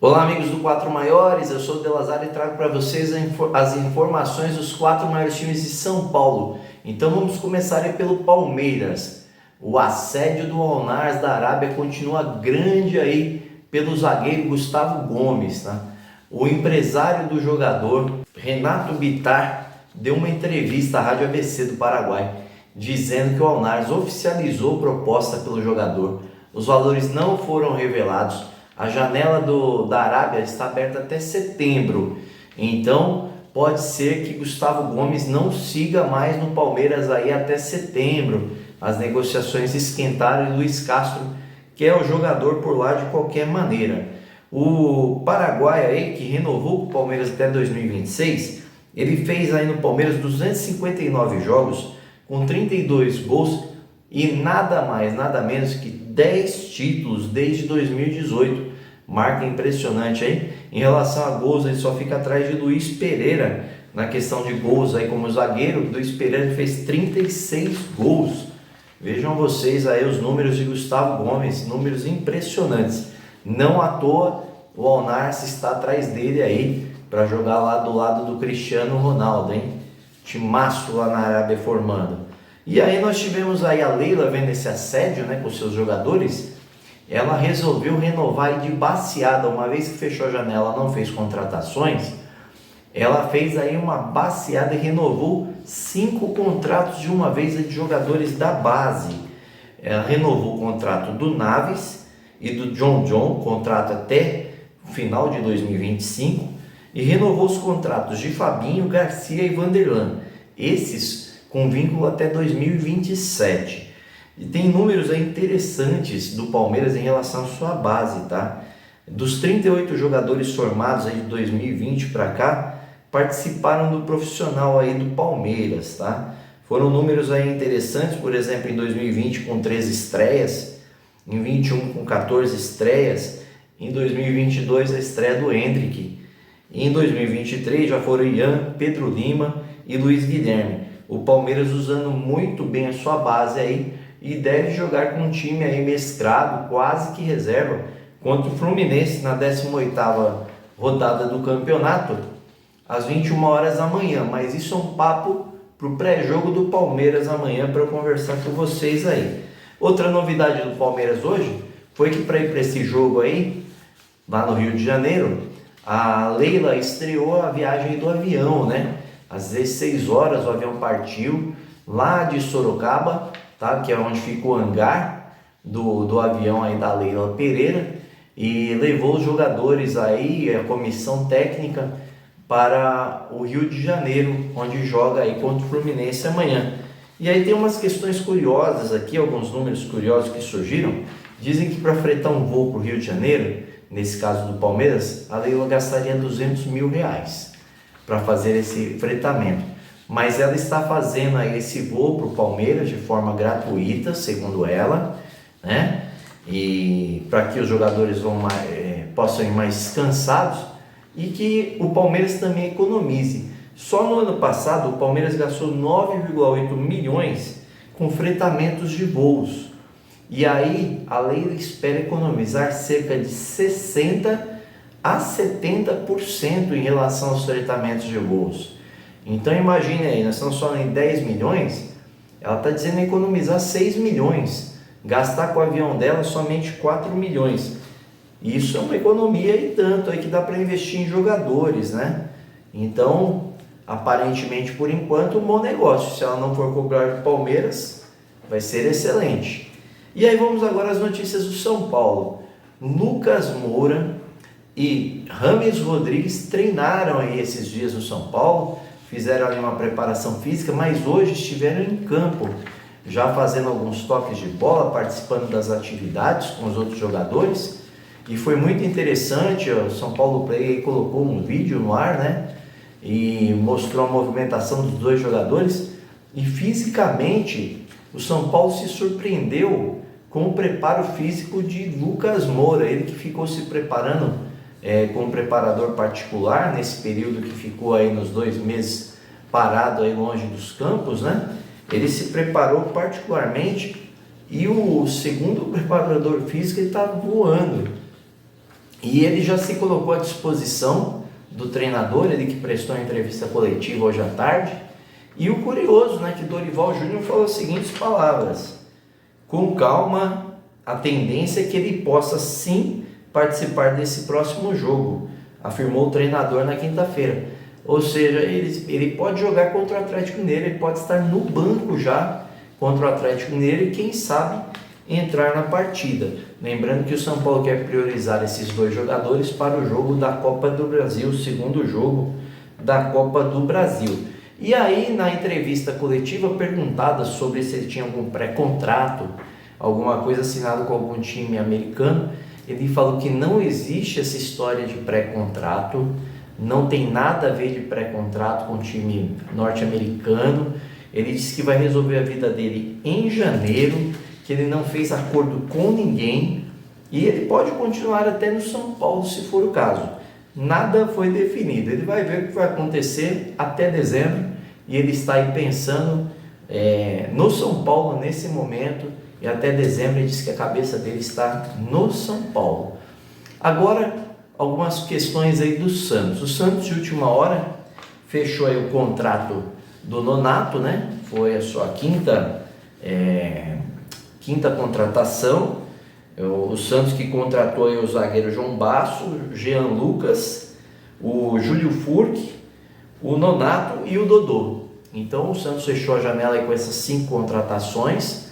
Olá amigos do Quatro Maiores, eu sou o Delazar e trago para vocês as informações dos quatro maiores times de São Paulo. Então vamos começar aí pelo Palmeiras. O assédio do Al-Nassr da Arábia continua grande aí pelo zagueiro Gustavo Gomes, tá? O empresário do jogador, Renato Bittar, deu uma entrevista à Rádio ABC do Paraguai, dizendo que o Al-Nassr oficializou proposta pelo jogador. Os valores não foram revelados. A janela da Arábia está aberta até setembro, então pode ser que Gustavo Gomes não siga mais no Palmeiras aí até setembro. As negociações esquentaram e Luiz Castro quer o jogador por lá de qualquer maneira. O Paraguai aí, que renovou com o Palmeiras até 2026, ele fez aí no Palmeiras 259 jogos com 32 gols e nada mais, nada menos que 10 títulos desde 2018. Marca impressionante aí. Em relação a gols, ele só fica atrás de Luiz Pereira na questão de gols aí como zagueiro. Luiz Pereira fez 36 gols. Vejam vocês aí os números de Gustavo Gomes, números impressionantes. Não à toa o Al-Nassr está atrás dele aí para jogar lá do lado do Cristiano Ronaldo, hein? Timaço lá na Arábia formando. E aí nós tivemos aí a Leila vendo esse assédio, né, com seus jogadores. Ela resolveu renovar de baseada, uma vez que fechou a janela, não fez contratações, ela fez aí uma baseada e renovou 5 contratos de uma vez de jogadores da base. Ela renovou o contrato do Naves e do John, contrato até o final de 2025, e renovou os contratos de Fabinho, Garcia e Vanderlan, esses com vínculo até 2027. E tem números aí interessantes do Palmeiras em relação à sua base, tá? Dos 38 jogadores formados aí de 2020 para cá, participaram do profissional aí do Palmeiras, tá? Foram números aí interessantes, por exemplo, em 2020 com 13 estreias, em 21 com 14 estreias, em 2022 a estreia do Hendrick, e em 2023 já foram Ian, Pedro Lima e Luiz Guilherme. O Palmeiras usando muito bem a sua base aí, e deve jogar com um time aí mesclado, quase que reserva, contra o Fluminense na 18ª rodada do campeonato, às 21 horas da manhã. Mas isso é um papo para o pré-jogo do Palmeiras amanhã, para eu conversar com vocês aí. Outra novidade do Palmeiras hoje foi que para ir para esse jogo aí, lá no Rio de Janeiro, a Leila estreou a viagem do avião, né? Às 16 horas o avião partiu lá de Sorocaba, tá? Que é onde fica o hangar do avião aí da Leila Pereira, e levou os jogadores aí, a comissão técnica, para o Rio de Janeiro, onde joga aí contra o Fluminense amanhã. E aí tem umas questões curiosas aqui, alguns números curiosos que surgiram. Dizem que para fretar um voo para o Rio de Janeiro, nesse caso do Palmeiras, a Leila gastaria R$200 mil para fazer esse fretamento. Mas ela está fazendo aí esse voo para o Palmeiras de forma gratuita, segundo ela, né? E para que os jogadores possam ir mais descansados e que o Palmeiras também economize. Só no ano passado o Palmeiras gastou 9,8 milhões com fretamentos de voos. E aí a Leila espera economizar cerca de 60% a 70% em relação aos fretamentos de voos. Então imagine aí, nós estamos falando em 10 milhões, ela está dizendo economizar 6 milhões, gastar com o avião dela somente 4 milhões. Isso é uma economia e tanto aí que dá para investir em jogadores, né? Então, aparentemente, por enquanto, um bom negócio. Se ela não for cobrar do Palmeiras, vai ser excelente. E aí vamos agora às notícias do São Paulo. Lucas Moura e Rames Rodrigues treinaram aí esses dias no São Paulo, fizeram ali uma preparação física, mas hoje estiveram em campo, já fazendo alguns toques de bola, participando das atividades com os outros jogadores, e foi muito interessante. O São Paulo Play colocou um vídeo no ar, né, e mostrou a movimentação dos dois jogadores, e fisicamente o São Paulo se surpreendeu com o preparo físico de Lucas Moura, ele que ficou se preparando com um preparador particular nesse período que ficou aí nos 2 meses parado aí longe dos campos, né? Ele se preparou particularmente e o segundo preparador físico ele estava voando. E ele já se colocou à disposição do treinador, ele que prestou a entrevista coletiva hoje à tarde. E o curioso, né, que Dorival Júnior falou as seguintes palavras: com calma, a tendência é que ele possa sim participar desse próximo jogo, afirmou o treinador na quinta-feira. Ou seja, ele pode jogar contra o Atlético Mineiro, ele pode estar no banco já contra o Atlético Mineiro e quem sabe entrar na partida. Lembrando que o São Paulo quer priorizar esses dois jogadores para o jogo da Copa do Brasil, o segundo jogo da Copa do Brasil. E aí, na entrevista coletiva, perguntada sobre se ele tinha algum pré-contrato, alguma coisa assinada com algum time americano, ele falou que não existe essa história de pré-contrato, não tem nada a ver de pré-contrato com o time norte-americano. Ele disse que vai resolver a vida dele em janeiro, que ele não fez acordo com ninguém e ele pode continuar até no São Paulo se for o caso. Nada foi definido, ele vai ver o que vai acontecer até dezembro e ele está aí pensando no São Paulo nesse momento e até dezembro ele diz que a cabeça dele está no São Paulo. Agora, algumas questões aí do Santos. O Santos, de última hora, fechou aí o contrato do Nonato, né? Foi a sua quinta contratação. O Santos que contratou aí o zagueiro João Basso, o Jean Lucas, o Júlio Furque, o Nonato e o Dodô. Então o Santos fechou a janela aí com essas 5 contratações.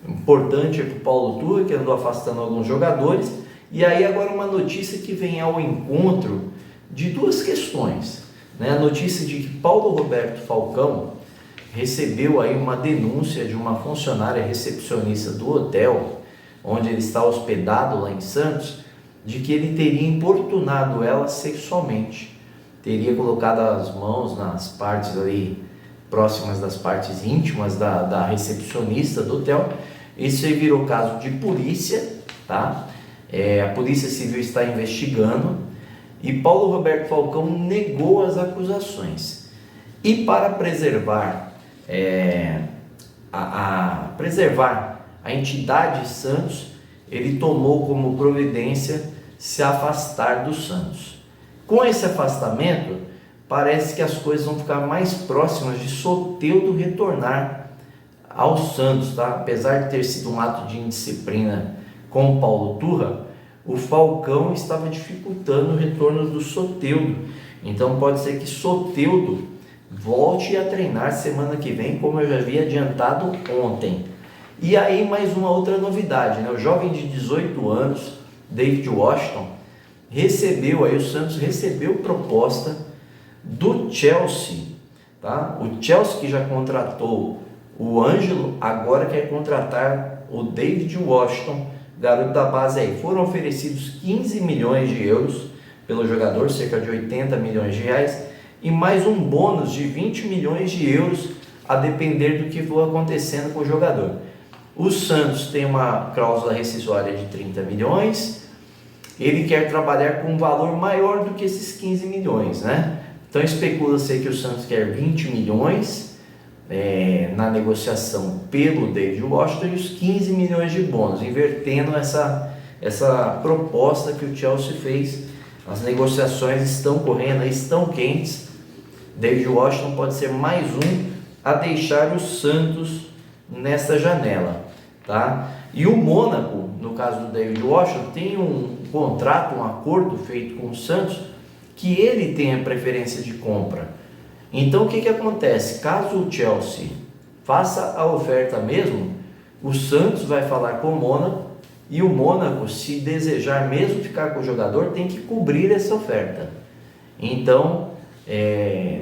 Importante para o Paulo Turra, que andou afastando alguns jogadores. E aí agora uma notícia que vem ao encontro de 2 questões, né? A notícia de que Paulo Roberto Falcão recebeu aí uma denúncia de uma funcionária recepcionista do hotel onde ele está hospedado lá em Santos, de que ele teria importunado ela sexualmente, teria colocado as mãos nas partes ali próximas das partes íntimas da recepcionista do hotel. Isso aí virou caso de polícia, tá? A Polícia Civil está investigando e Paulo Roberto Falcão negou as acusações. E para preservar a entidade Santos, ele tomou como providência se afastar do Santos. Com esse afastamento, parece que as coisas vão ficar mais próximas de Soteldo retornar ao Santos, tá? Apesar de ter sido um ato de indisciplina com o Paulo Turra, o Falcão estava dificultando o retorno do Soteldo. Então pode ser que Soteldo volte a treinar semana que vem, como eu já havia adiantado ontem. E aí mais uma outra novidade, né? O jovem de 18 anos, David Washington, o Santos recebeu proposta do Chelsea, tá? O Chelsea, que já contratou o Ângelo, agora quer contratar o David Washington, garoto da base aí. Foram oferecidos 15 milhões de euros pelo jogador, cerca de 80 milhões de reais, e mais um bônus de 20 milhões de euros, a depender do que for acontecendo com o jogador. O Santos tem uma cláusula rescisória de 30 milhões, ele quer trabalhar com um valor maior do que esses 15 milhões, né? Então especula-se que o Santos quer 20 milhões na negociação pelo David Washington e os 15 milhões de bônus, invertendo essa proposta que o Chelsea fez. As negociações estão correndo, estão quentes. David Washington pode ser mais um a deixar o Santos nessa janela, tá? E o Mônaco, no caso do David Washington, tem um contrato, um acordo feito com o Santos, que ele tem a preferência de compra. Então o que acontece? Caso o Chelsea faça a oferta mesmo, o Santos vai falar com o Mônaco, e o Mônaco, se desejar mesmo ficar com o jogador, tem que cobrir essa oferta. Então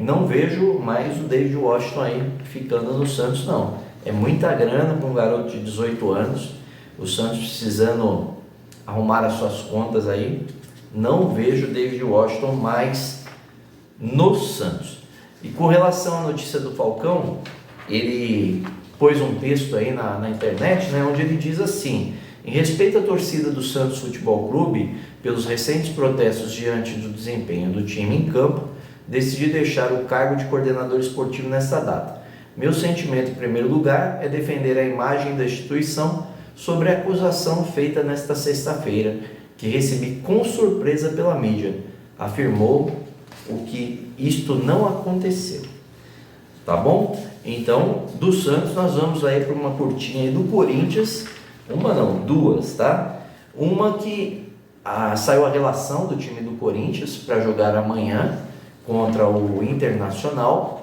não vejo mais o David Washington aí ficando no Santos, não. É muita grana para um garoto de 18 anos, o Santos precisando arrumar as suas contas aí. Não vejo o David Washington mais no Santos. E com relação à notícia do Falcão, ele pôs um texto aí na internet, né, onde ele diz assim: em respeito à torcida do Santos Futebol Clube, pelos recentes protestos diante do desempenho do time em campo, decidi deixar o cargo de coordenador esportivo nesta data. Meu sentimento, em primeiro lugar, é defender a imagem da instituição sobre a acusação feita nesta sexta-feira que recebi com surpresa pela mídia, afirmou o que isto não aconteceu. Tá bom? Então, do Santos nós vamos aí para uma curtinha aí do Corinthians, uma não, duas, tá? Uma que saiu a relação do time do Corinthians para jogar amanhã contra o Internacional,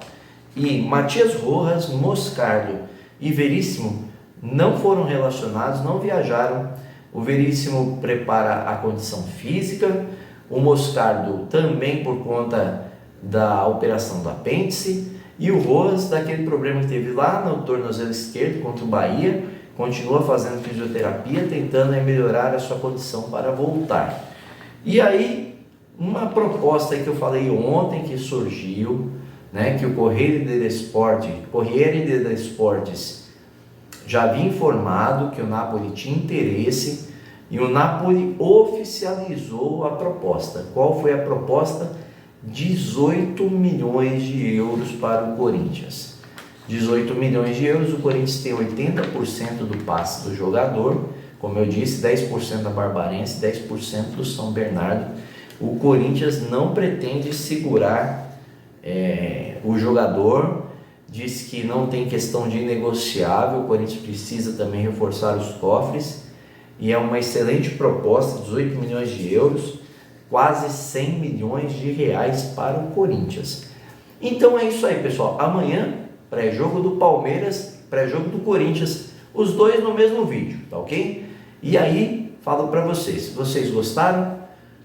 e Matias Rojas, Moscardo e Veríssimo não foram relacionados, não viajaram. O Veríssimo prepara a condição física, o Moscardo também por conta da operação do apêndice, e o Rojas daquele problema que teve lá no tornozelo esquerdo contra o Bahia, continua fazendo fisioterapia, tentando melhorar a sua condição para voltar. E aí, uma proposta que eu falei ontem que surgiu, né, que o Corriere dello Sport já havia informado que o Napoli tinha interesse, e o Napoli oficializou a proposta. Qual foi a proposta? 18 milhões de euros para o Corinthians. 18 milhões de euros, o Corinthians tem 80% do passe do jogador, como eu disse, 10% da Barbarense, 10% do São Bernardo. O Corinthians não pretende segurar o jogador, diz que não tem questão de negociável, o Corinthians precisa também reforçar os cofres, e é uma excelente proposta, 18 milhões de euros, quase 100 milhões de reais para o Corinthians. Então é isso aí, pessoal. Amanhã, pré-jogo do Palmeiras, pré-jogo do Corinthians, os dois no mesmo vídeo, tá ok? E aí, falo para vocês, se vocês gostaram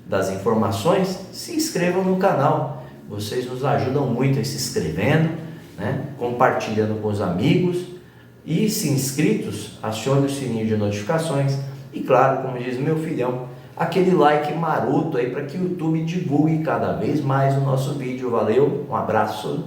das informações, se inscrevam no canal. Vocês nos ajudam muito a se inscrevendo, né? Compartilhando com os amigos, e se inscritos, acione o sininho de notificações, e claro, como diz meu filhão, aquele like maroto aí para que o YouTube divulgue cada vez mais o nosso vídeo. Valeu, um abraço.